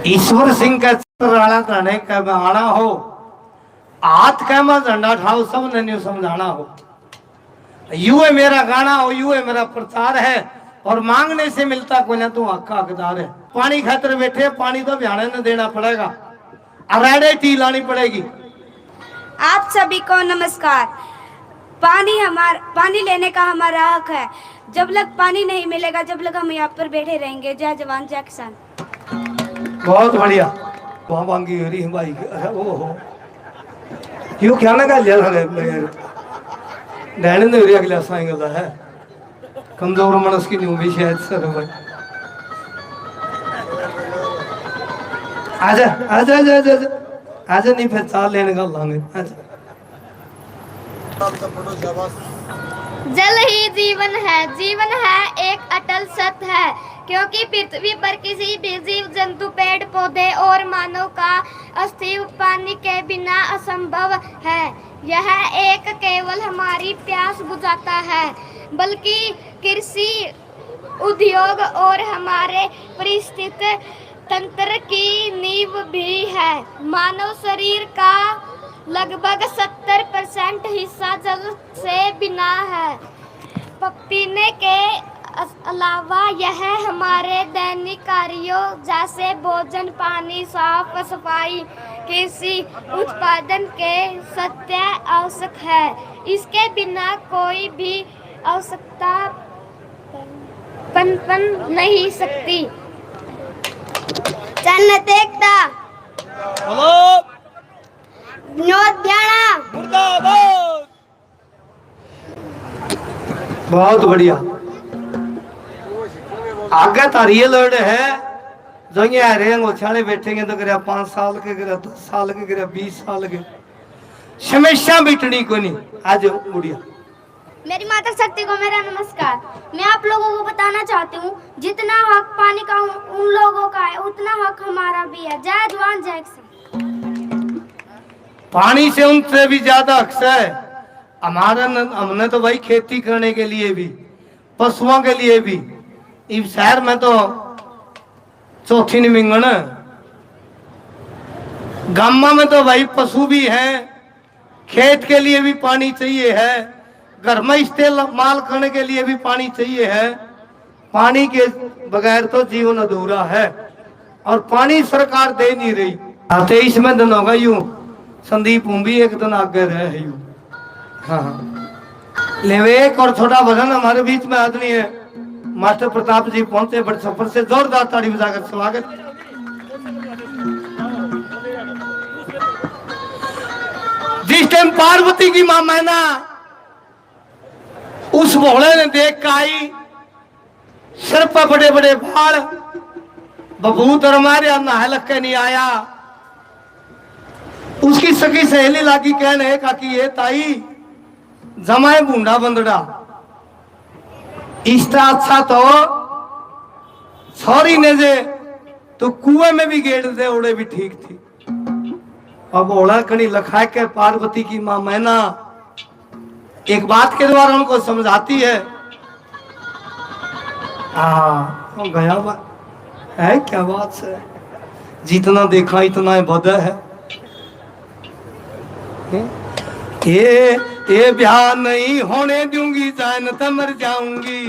ईश्वर सिंह का राणा कहने का आना हो, हाथ कह में झंडा ठाओ, सब ने न्यू समझाना हो। यू है मेरा गाना हो, यू है मेरा प्रचार है, और मांगने से मिलता कोई ना, तू हक हकदार है। पानी खातर बैठे, पानी तो बिहाने न देना पड़ेगा, अरेडे टी लानी पड़ेगी। आप सभी को नमस्कार। पानी लेने का हमारा हक है। जब लग पानी नहीं मिलेगा, जब लग हम यहाँ पर बैठे रहेंगे। जय जवान जय किसान। बहुत बढ़िया। वहाँ मांगी हो रही भाई, ओहो क्यों क्या ना लिया डैने ने उरिया गिलास आएंगे है कमजोर मनस की नहीं भी शायद सर भाई। आजा आजा आजा आजा आजा नहीं फिर चाल लेने का लाने आजा। जल ही जीवन है एक अटल सत्य है, क्योंकि पृथ्वी पर किसी भी जीव जंतु, पेड़ पौधे और मानव का अस्तित्व पानी के बिना असंभव है। यह एक केवल हमारी प्यास बुझाता है, बल्कि कृषि, उद्योग और हमारे पारिस्थितिक तंत्र की नींव भी है। मानव शरीर का लगभग 70% हिस्सा जल से बना है। पीने के अलावा यह हमारे दैनिक कार्यों जैसे भोजन, पानी, साफ सफाई, कृषि उत्पादन के सत्य आवश्यक है। इसके बिना कोई भी आवश्यकता पनपन नहीं सकती। जन्नत एकता मुर्दाबाद। बहुत बढ़िया। आगे तारिये लड़ है जो ये आ रहे हैं छाड़े बैठेंगे तो करिया 5 साल के, करिया 10 साल के, करिया 20 साल के, हमेशा बिटनी को नहीं। आज बुढ़िया मेरी माता शक्ति को मेरा नमस्कार। मैं आप लोगों को बताना चाहती हूँ, जितना हक पानी का उन लोगों का है, उतना हक हमारा भी है। जय जवान जय किसान। पानी से उनसे भी ज्यादा हक है हमारा। हमने तो भाई खेती करने के लिए भी, पशुओं के लिए भी। इस शहर में तो चौथी नहीं मिंगन, गामा में तो भाई पशु भी हैं, खेत के लिए भी पानी चाहिए है, घर में इस्तेमाल करने के लिए भी पानी चाहिए है। पानी के बगैर तो जीवन अधूरा है, और पानी सरकार दे नहीं रही। 23 में दिन होगा यूं, संदीप हूं भी एक दिन आगे रहे यूं। हाँ लेवे एक और छोटा भजन हमारे बीच में आदमी है मास्टर प्रताप जी पहुंचे बड़े सफर से, जोरदार ताड़ी बजाकर स्वागत। जिस टाइम पार्वती की मां मैना उस भोले ने देख कर आई, सिर पर बड़े बड़े बाल, बबूत और मारे नहा लग के नहीं आया। उसकी सखी सहेली लागी कहने का कि ये ताई जमाए बूंदा बंदड़ा, इसका अच्छा तो सॉरी ने जे तो कुएं में भी गेड़ दे उड़े भी ठीक थी। अब ओला कड़ी लखा के पार्वती की मां मैना एक बात के द्वारा उनको समझाती है। गया बात है, क्या बात है, जितना देखा इतना बद है। ये ब्याह नहीं होने दूंगी, जान तो मर जाऊंगी,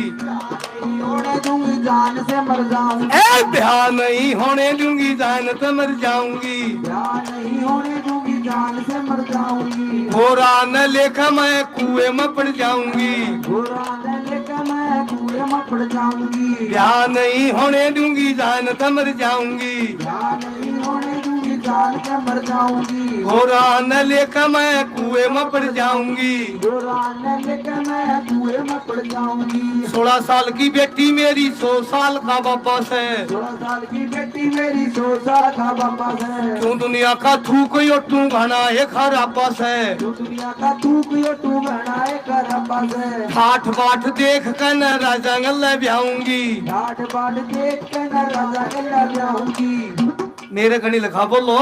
होने दूंगी जान से मर जाऊंगी। ए ब्याह नहीं होने दूंगी, जान तो मर जाऊंगी, ब्याह नहीं होने दूंगी, जान से मर जाऊंगी। गोरा न लेकर मैं कुएं में पड़ जाऊंगी, गोरा न लेकर मैं कुएं में पड़ जाऊंगी। ब्याह नहीं होने दूंगी, जान तो मर जाऊंगी, ब्याह नहीं होने दूंगी, जान से मर जाऊंगी। गोरा न लेकर मैं कुएं में पड़ जाऊंगी, गोरा न लेकर मैं कुएं में पड़ जाऊंगी। 16 साल की बेटी मेरी 100 साल का वापस है, 16 साल की बेटी मेरी 100 साल का वापस है। तू दुनिया का थूक यो तू घना है घर आपस है, तू दुनिया का थूक यो तू घना है घर आपस है। ठाठ बाट देख कर न राजा गल्ला ब्याऊंगी, ठाठ बाट देख कर न राजा गल्ला ब्याऊंगी। मेरे घनी लिखा बोलो,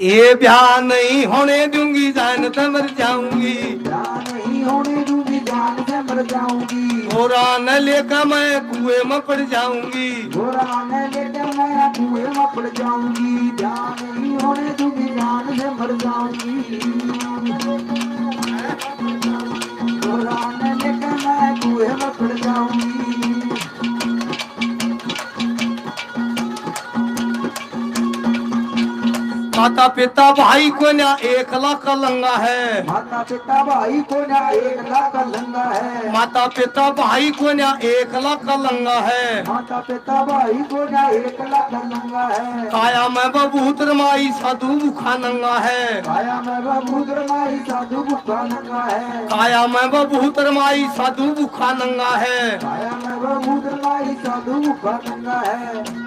ये ब्याह नहीं होने दूंगी, जान तो मर जाऊंगी, ब्याह नहीं होने दूंगी, जान से मर जाऊंगी। गोरा न लेकर मैं कुएं में पड़ जाऊंगी, गोरा न लेकर मैं कुएं में पड़ जाऊंगी, ध्यान नहीं होने दूंगी, जान से मर जाऊंगी। कुरान लेकर मैं कुएं में पड़ जाऊंगी। माता पिता भाई को ना 1 लाख का लंगा है, माता पिता भाई को ना 1 लाख का लंगा है, माता पिता भाई को ना 1 लाख का लंगा है, माता पिता भाई को ना 1 लाख का लंगा है। काया में बबूतर माई साधु भूखा नंगा है, काया में बबूतर माई साधु भूखा नंगा है, काया में बबूतर माई साधु भूखा नंगा है। काया में बबूतर माई साधु भूखा नंगा है।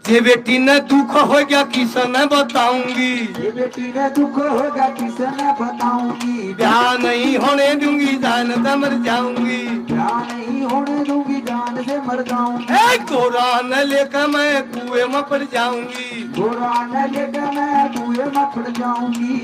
जे बेटी ने दुख हो गया किसने बताऊंगी, ये बेटी ने दुख होगा किसने बताऊंगी। ब्याह नहीं होने दूंगी, जान से मर जाऊंगी। ब्याह नहीं होने दूंगी, जान से मर जाऊंगी। ए कुरान लेकर मैं कुएं में पड़ जाऊंगी, कुरान लेकर मैं कुएं में पड़ जाऊंगी।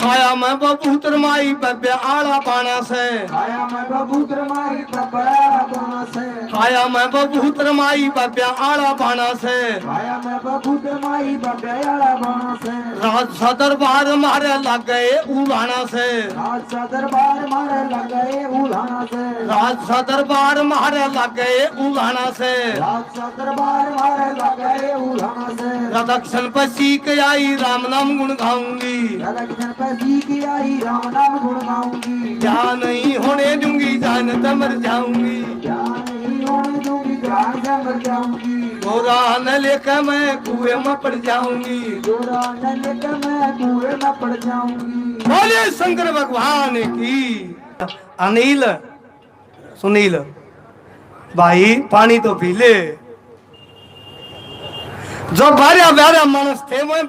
काया मैं बबूतर माई बब्बे आड़ा पाना से, काया में बबूतर माई बब्बे बाना से, काया मैं बबूतर माई बब्बे आड़ा पाना से। काया में बबूतर माई बब्बे बाना से। राज सदर बार मारे लग गए उड़ाना से, राज सा दरबार मारे लग गए उलाना से, राज सदर बार मारे लग गए उड़ाना से। राज सा दरबार मारे लग गए उलाना से। रदक्षण पर सीख आई राम नाम गुण गाऊंगी, रदक्षण पे सीख आई राम नाम गुण गाऊंगी। क्या नहीं होने दूंगी, जान से मर जाऊंगी। जान नहीं होने दूंगी, जान से मर जाऊंगी। कुरान लेकर मैं कुएं में पड़ जाऊंगी। कुरान लेकर मैं कुएं में पड़ जाऊंगी। बोले शंकर भगवान की। अनिल सुनील भाई पानी तो पी ले। जो बारह बारह मानस थे वो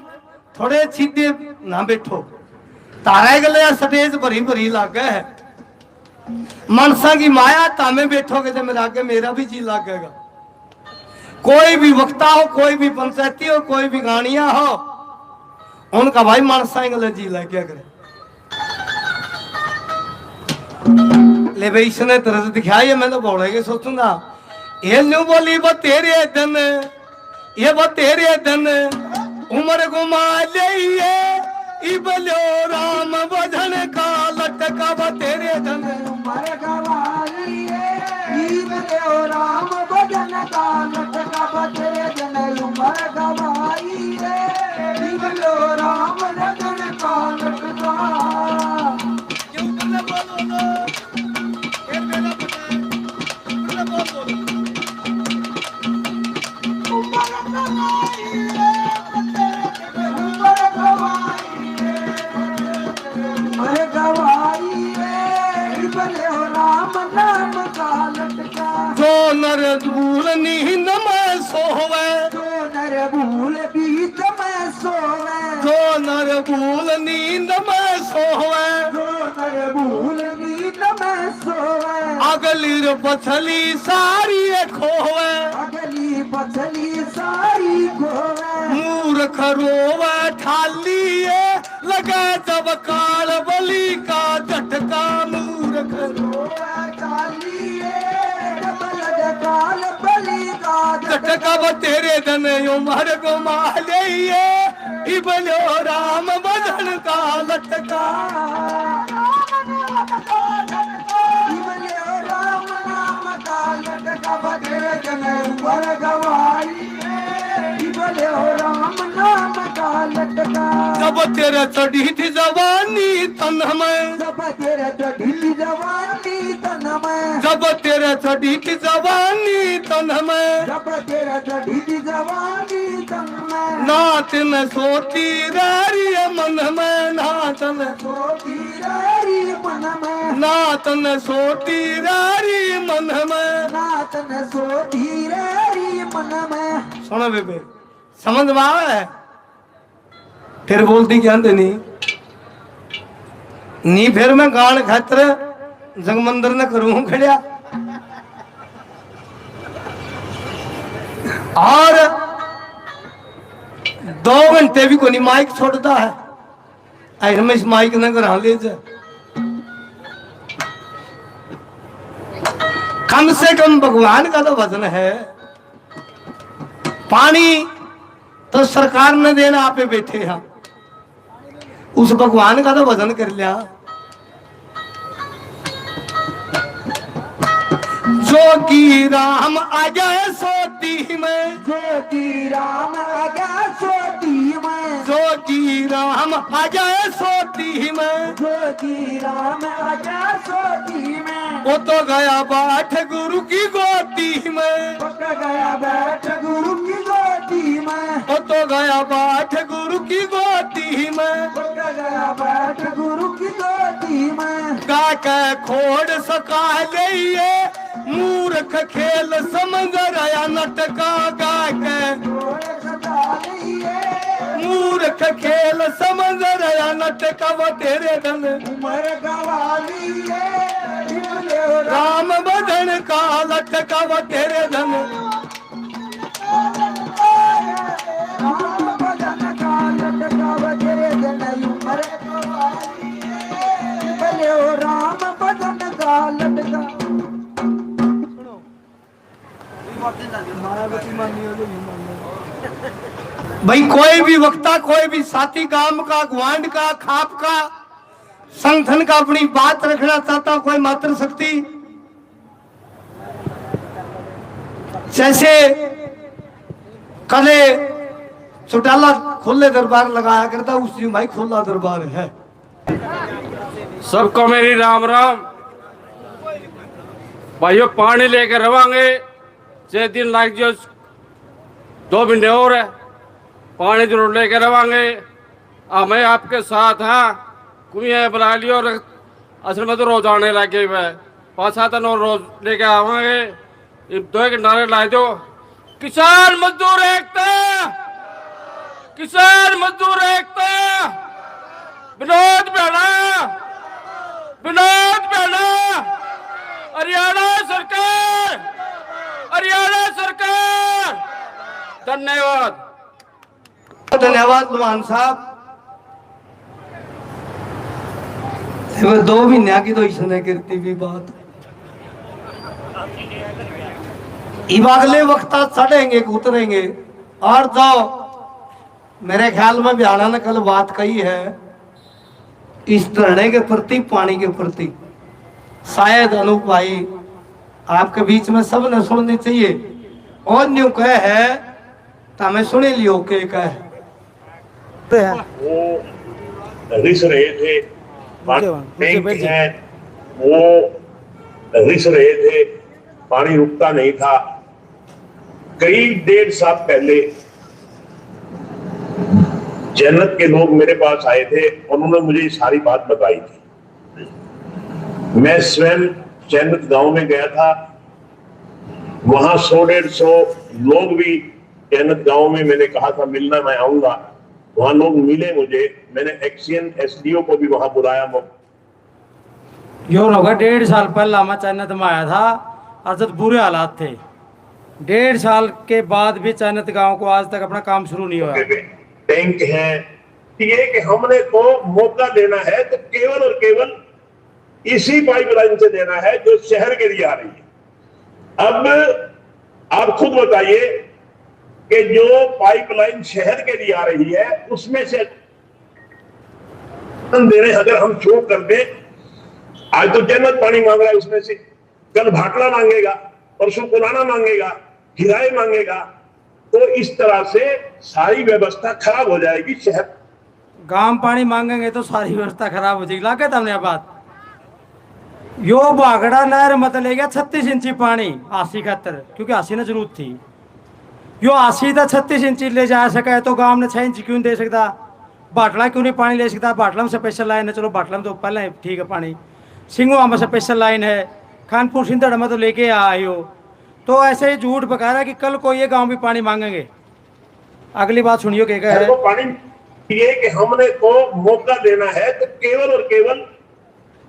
थोड़े सीधे ना बैठो, तारा गले स्टेज भरी भरी लागे है। मनसा की माया तामे बैठोगे तो मेरा आगे मेरा भी जी लागेगा। कोई भी वक्ता हो, कोई भी पंचायती हो, कोई भी गानिया हो, उनका भाई मनसा गले जी लग क्या करे। ले भाई इसने तरह दिखाई है, मैं तो बोलेगे सोचूंगा ये न्यू बोली वो तेरे दिन, ये वो तेरे दिन उम्र घुमा ले इबलो राम भजन का लटका वो तेरे दिन। उम्र गवाई है इबलो राम भजन का लटका वो तेरे दिन। उम्र गवाई है इबलो राम भजन का लटका। क्यों बोलो बोलो ये मेरा पता है बोलो। उम्र गवाई है इबलो राम नाम का लटका। जो नर दूर नींद में सोवे, जो नर भूल बीत में सोवे, जो नर भूल नींद में सोवे, जो नर भूल बीत में सोवे। अगली रे पछली सारी खोवे, अगली पछली सारी खोवे। मूर्ख रोवे ठाली लगा जब काल बलि का झटका। मूर्ख रोवे ठाली डबल काल बलि का झटका वो तेरे धन उमर को माले इबलो राम भजन का लटका। इबलो राम नाम का लटका बधे जन उम्र गवाई है इबलो राम नाम का लटका। जब तेरे चढ़ी थी जवानी तन में, जब तेरे चढ़ी जवानी तन में, जब तेरे चढ़ी थी जवानी तन में, जब तेरे चढ़ी जवानी तन में। नाच न सोती रारी मन में, नाच न सोती रारी मन में, नाच न सोती रारी मन में। नाच न सोती रारी मन में। सुनो बेबे समझ में आवे है? फिर बोलती क्या नहीं नी फिर मैं गान खातर जगमंदिर ने करूं खड़िया। और 2 घंटे भी कोई माइक छोड़ता है, आई रमेश माइक न करा ले जा। कम से कम भगवान का तो वजन है। पानी तो सरकार ने देना, आप पे बैठे हैं, उस भगवान का तो वजन कर लिया। जोगी राम आ जाए सोती में, जोगी राम आ गया सोती में, जोगी राम आ जाए सोती में, जोगी राम आ गया सोती में, वो तो गया बाट गुरु की गोदी में, पक गया बैठ गुरु की गोदी में, वो तो गया बाट गुरु की गोदी में, पक गया बैठ गुरु की गोदी में, गा के खोड़ सका ले मूर्ख खेल समझ रहा नटका, गा के जोड़े सजा लिए, मूर्ख खेल समझ रहा नटका, वो तेरे धन उम्र गवा लिए, इमले राम बदन का लटका, वो तेरे धन राम बदन का लटका, बजरे धन उम्र गवा लिए, इमले राम बदन का लटका। भाई कोई भी वक्ता, कोई भी साथी गांव का, ग्वांड का, खाप का, संगठन का अपनी बात रखना चाहता, कोई मात्र शक्ति जैसे कले चौटाला खुले दरबार लगाया करता, उसी भाई खुला दरबार है। सबको मेरी राम राम। भाइयों पानी लेकर रवांगे, 6 दिन लग जो 2 महीने और है, पानी जरूर लेकर रवांगे। मैं आपके साथ हाँ, कुएं बुला लियो, और असल में तो रोज आने लगे हुए 5-7 दिन और रोज लेके आवांगे। 2 के नारे ला दो, किसान मजदूर एकता, किसान मजदूर एकता, विनोद बेड़ा, विनोद बेड़ा, हरियाणा सरकार, हरियाणा सरकार। धन्यवाद। धन्यवाद मान साहब। 2 महीने की तो इसने करती भी बात, अगले वक्त चढ़ेंगे उतरेंगे। और जाओ, मेरे ख्याल में बिहाना ने कल बात कही है इस धरने के प्रति, पानी के प्रति, शायद अनूप भाई आपके बीच में सब ने सुननी चाहिए। और न्यू कह है तो हमें सुने लियो के कह वो रिस रहे थे, टैंक है वो रिस रहे थे, पानी रुकता नहीं था। करीब 1.5 साल पहले जन्नत के लोग मेरे पास आए थे, उन्होंने मुझे सारी बात बताई थी। मैं स्वयं जन्नत गांव में गया था, वहां 100-150 लोग भी जन्नत गांव में, मैंने कहा था मिलना, मैं आऊंगा। वहां लोग मिले मुझे, मैंने एक्सीएन एसडीओ को भी वहां बुलाया। यो होगा 1.5 साल पहला मैं चैनत में आया था और जब बुरे हालात थे। 1.5 साल के बाद भी चैनत गांव को आज तक अपना काम शुरू नहीं हुआ। टैंक है ये कि हमने तो मौका देना है तो केवल और केवल इसी पाइपलाइन से देना है जो शहर के लिए आ रही है। अब आप खुद बताइए कि जो पाइपलाइन शहर के लिए आ रही है उसमें से दे रहे, अगर हम चूक कर दे, आज तो जन्नत पानी मांग रहा है, उसमें से कल भाटला मांगेगा, परसों पुराना मांगेगा, किराए मांगेगा, तो इस तरह से सारी व्यवस्था खराब हो जाएगी। शहर गांव पानी मांगेंगे तो सारी व्यवस्था खराब हो जाएगी। लाके हमने बात यो बागड़ा नहर मत ले गया 36 इंची पानी 80 खातर, क्योंकि 80 ने जरूरत थी। यो 80 था 36 इंची ले जा सका तो गांव ने 6 इंची क्यों दे सकता? बाटला क्यों नहीं पानी ले सकता? बाटला में स्पेशल लाइन है, चलो बाटला में तो पहले ठीक है पानी, सिंगुआ में स्पेशल लाइन है, खानपुर सिंधड़ में तो लेके आए हो। तो ऐसे ही झूठ पका रहा है कि कल को ये गांव भी पानी मांगेंगे। अगली बात सुनियो क्या है, पानी ये कि हमने तो मौका देना है तो केवल और केवल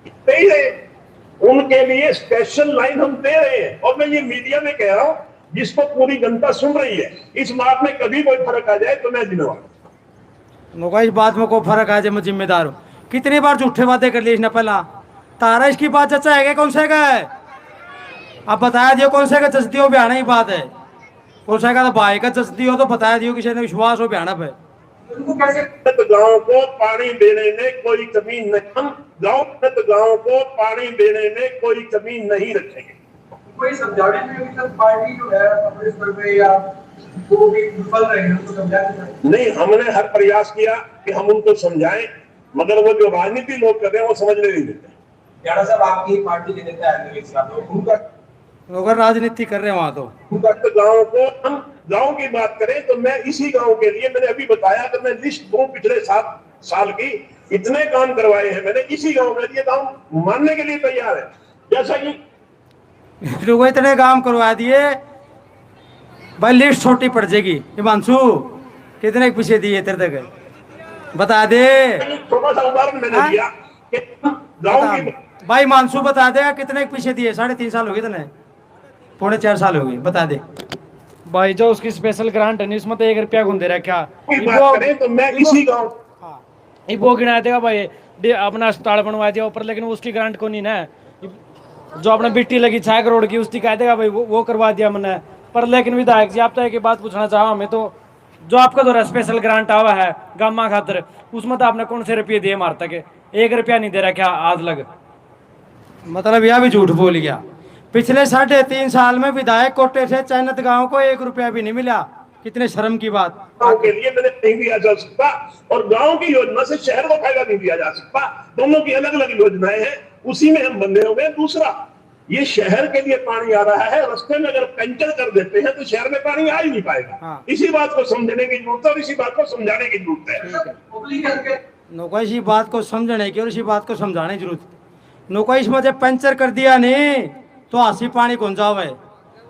दे रहे, उनके लिए स्पेशल लाइन हम दे रहे हैं। और मैं ये मीडिया में कह रहा हूं, जिसको पूरी जनता सुन रही है। इस बात में कभी कोई फर्क आ जाए तो मैं जिम्मेवार। नौका इस बात में कोई फर्क आ जाए मैं जिम्मेदार हूँ। कितनी बार झूठे वादे कर लिए इसने पहला। तारा इसकी बात चचा है क्या? कौन से का है? अब बताया दियो कौन से का जसदी हो बयाना ही बात है। कौन से का तो भाई का जसदी हो तो बताया दियो किसी ने विश्वास हो बयाना पे। गांव को पानी देने में कोई कमी नहीं, हम गांव को पानी देने में कोई कमी नहीं रखेंगे। कोई समझाने में अभी तक पार्टी जो है अपने स्तर पे या वो भी विफल रहे हैं, उनको समझाने नहीं, हमने हर प्रयास किया कि हम उनको समझाएं, मगर वो जो राजनीति लोग कर रहे हैं वो समझने नहीं देते। यारा साहब आपकी पार्टी के नेता है उनका अगर राजनीति कर रहे हैं वहां तो गांव को, हम गांव की बात करें तो मैं इसी गांव के लिए मैंने अभी बताया कि मैं लिस्ट दूं पिछले 7 साल की, इतने काम करवाए हैं मैंने इसी गांव में। ये गांव मानने के लिए तैयार है। जैसा कि लोग इतने काम करवा दिए भाई, लिस्ट छोटी पड़ जाएगी। हिमांशु कितने पीछे दिए तेरे तक बता दे। छोटा सा उदाहरण मैंने दिया कि गांव की भाई मानसू बता दे कितने पीछे दिए। 3.5 साल हो गए तने, 3.25 साल हो गए। बता दे भाई जो उसकी स्पेशल ग्रांट है इसमें तो 1 रुपया गुन दे रखा। बात करें तो मैं इसी गांव वो गिना देगा भाई अपना अस्पताल बनवा दिया ऊपर, लेकिन उसकी ग्रांट को नहीं ना। जो अपने बिट्टी लगी 6 करोड़ की उसकी कह देगा भाई वो करवा दिया मैंने। पर लेकिन विधायक जी आप तो एक बात पूछना चाहो हमें तो, जो आपका द्वारा स्पेशल ग्रांट आवा है गामा खातर, उसमें तो आपने कौन से रुपये दिए मार तक? 1 रुपया नहीं दे रहा क्या आज लग? मतलब यह भी झूठ बोल गया। पिछले 3.5 साल में विधायक कोटे से चैनत गांव को 1 रुपया भी नहीं मिला। कितने शर्म की बात। गांव के लिए मैंने नहीं दिया जा सकता और गांव की योजना से शहर को फायदा नहीं दिया जा सकता। दोनों की अलग अलग योजनाएं हैं, उसी में हम बंधे हुए। दूसरा, ये शहर के लिए पानी आ रहा है, रास्ते में अगर पंचर कर देते हैं तो शहर में पानी आ ही नहीं पाएगा। हाँ। इसी बात को समझने की जरूरत है और इसी बात को समझाने की जरूरत है। नौका इसी बात को समझने की और इसी बात को समझाने की जरूरत। नौका इसमें जब पंचर कर दिया नहीं तो हासी पानी कौन जावे।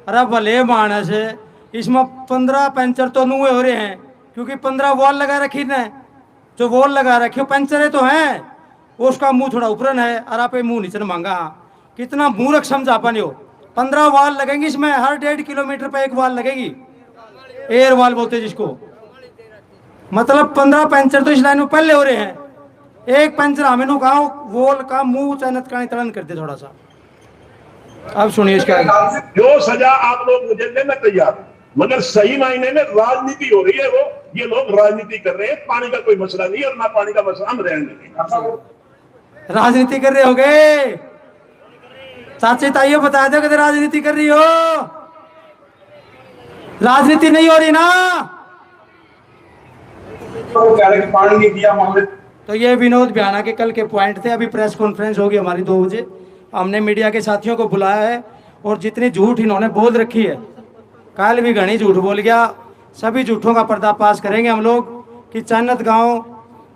अरे भले मानस है, इसमें 15 पंचर तो नुए हो रहे हैं क्योंकि 15 वॉल लगा रखी ने। जो वॉल लगा रखी हो पंचर है तो है, उसका मुंह थोड़ा ऊपरन है और आप मुंह नीचे मांगा। कितना मूर्ख समझा पानी हो। 15 वाल लगेंगी इसमें, हर 1.5 किलोमीटर पे 1 वाल लगेगी। एयर वाल बोलते जिसको, मतलब 15 पंचर तो इस लाइन में पहले हो रहे हैं। एक पंचर हमें नु गाँव वॉल का मुंह चैनत का तलन कर दे थोड़ा सा। अब सुनिए इसका जो सजा आप लोग मुझे देना तैयार, मगर सही मायने में राजनीति हो रही है। वो ये लोग राजनीति कर रहे हैं। पानी का कोई मसला नहीं और ना पानी का मसला हम रहने देंगे। राजनीति कर रहे हो गए। चाची ताइयों बता दो कि राजनीति कर रही हो। राजनीति नहीं हो रही ना पानी नहीं दिया मामले। तो ये विनोद बियाना के कल के पॉइंट थे। अभी प्रेस कॉन्फ्रेंस होगी हमारी 2 बजे। हमने मीडिया के साथियों को बुलाया है और जितनी झूठ इन्होंने बोल रखी है, कल भी घनी झूठ बोल गया, सभी झूठों का पर्दाफाश करेंगे हम लोग। कि चन्नत गांव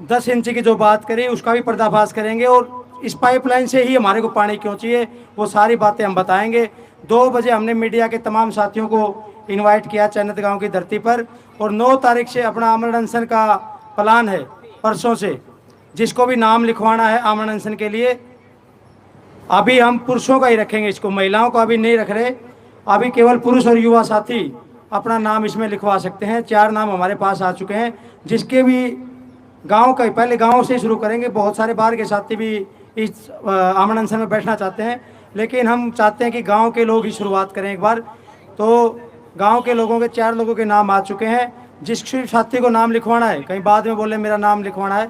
10 इंच की जो बात करी उसका भी पर्दाफाश करेंगे और इस पाइपलाइन से ही हमारे को पानी क्यों चाहिए वो सारी बातें हम बताएंगे। 2 बजे हमने मीडिया के तमाम साथियों को इनवाइट किया चन्नत गांव की धरती पर और 9 तारीख से अपना आमरण अनशन का प्लान है। परसों से जिसको भी नाम लिखवाना है आमरण अनशन के लिए, अभी हम पुरुषों का ही रखेंगे इसको, महिलाओं का अभी नहीं रख रहे। अभी केवल पुरुष और युवा साथी अपना नाम इसमें लिखवा सकते हैं। 4 नाम हमारे पास आ चुके हैं। जिसके भी गांव का, पहले गांव से शुरू करेंगे। बहुत सारे बाहर के साथी भी इस आमरण अनशन में बैठना चाहते हैं, लेकिन हम चाहते हैं कि गांव के लोग ही शुरुआत करें एक बार। तो गांव के लोगों के 4 लोगों के नाम आ चुके हैं। जिस साथी को नाम लिखवाना है, कहीं बाद में बोले मेरा नाम लिखवाना है,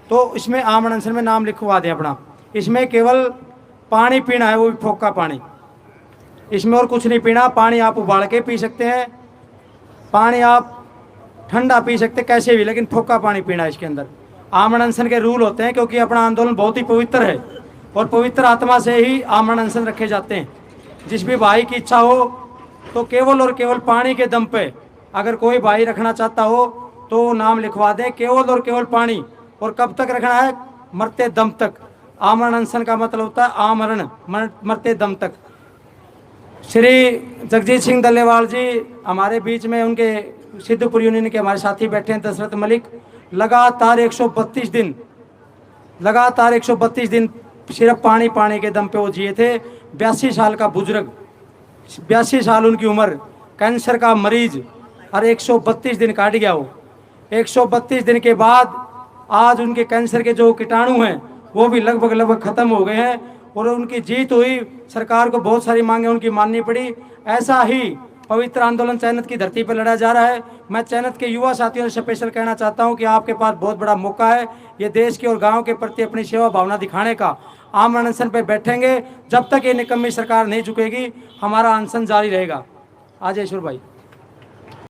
तो इसमें आमरण अनशन में नाम लिखवा दें अपना। इसमें केवल पानी पीना है, वो भी फोका पानी। इसमें और कुछ नहीं पीना। पानी आप उबाल के पी सकते हैं, पानी आप ठंडा पी सकते हैं, कैसे भी, लेकिन फोका पानी पीना है इसके अंदर। आमरण अनशन के रूल होते हैं क्योंकि अपना आंदोलन बहुत ही पवित्र है और पवित्र आत्मा से ही आमरण अनशन रखे जाते हैं। जिस भी भाई की इच्छा हो तो केवल और केवल पानी के दम पे अगर कोई भाई रखना चाहता हो तो नाम लिखवा दें, केवल और केवल पानी। और कब तक रखना है? मरते दम तक। आमरण अनशन का मतलब होता है आमरण, मरते दम तक। श्री जगजीत सिंह डल्लेवाल जी हमारे बीच में, उनके सिद्धपुर यूनियन के हमारे साथी बैठे हैं, दशरथ मलिक। लगातार 132 दिन सिर्फ पानी के दम पे वो जिए थे। 82 साल का बुजुर्ग, 82 साल उनकी उम्र। कैंसर का मरीज और 132 दिन काट गया। वो 132 दिन के बाद आज उनके कैंसर के जो कीटाणु हैं वो भी लगभग खत्म हो गए हैं और उनकी जीत हुई। सरकार को बहुत सारी मांगे उनकी माननी पड़ी। ऐसा ही पवित्र आंदोलन चैनत की धरती पर लड़ा जा रहा है। मैं चैनत के युवा साथियों से स्पेशल कहना चाहता हूं कि आपके पास बहुत बड़ा मौका है, ये देश के और गांव के प्रति अपनी सेवा भावना दिखाने का। आम अनशन पर बैठेंगे, जब तक ये निकम्मी सरकार नहीं झुकेगी हमारा अनशन जारी रहेगा। आज ईश्वर भाई।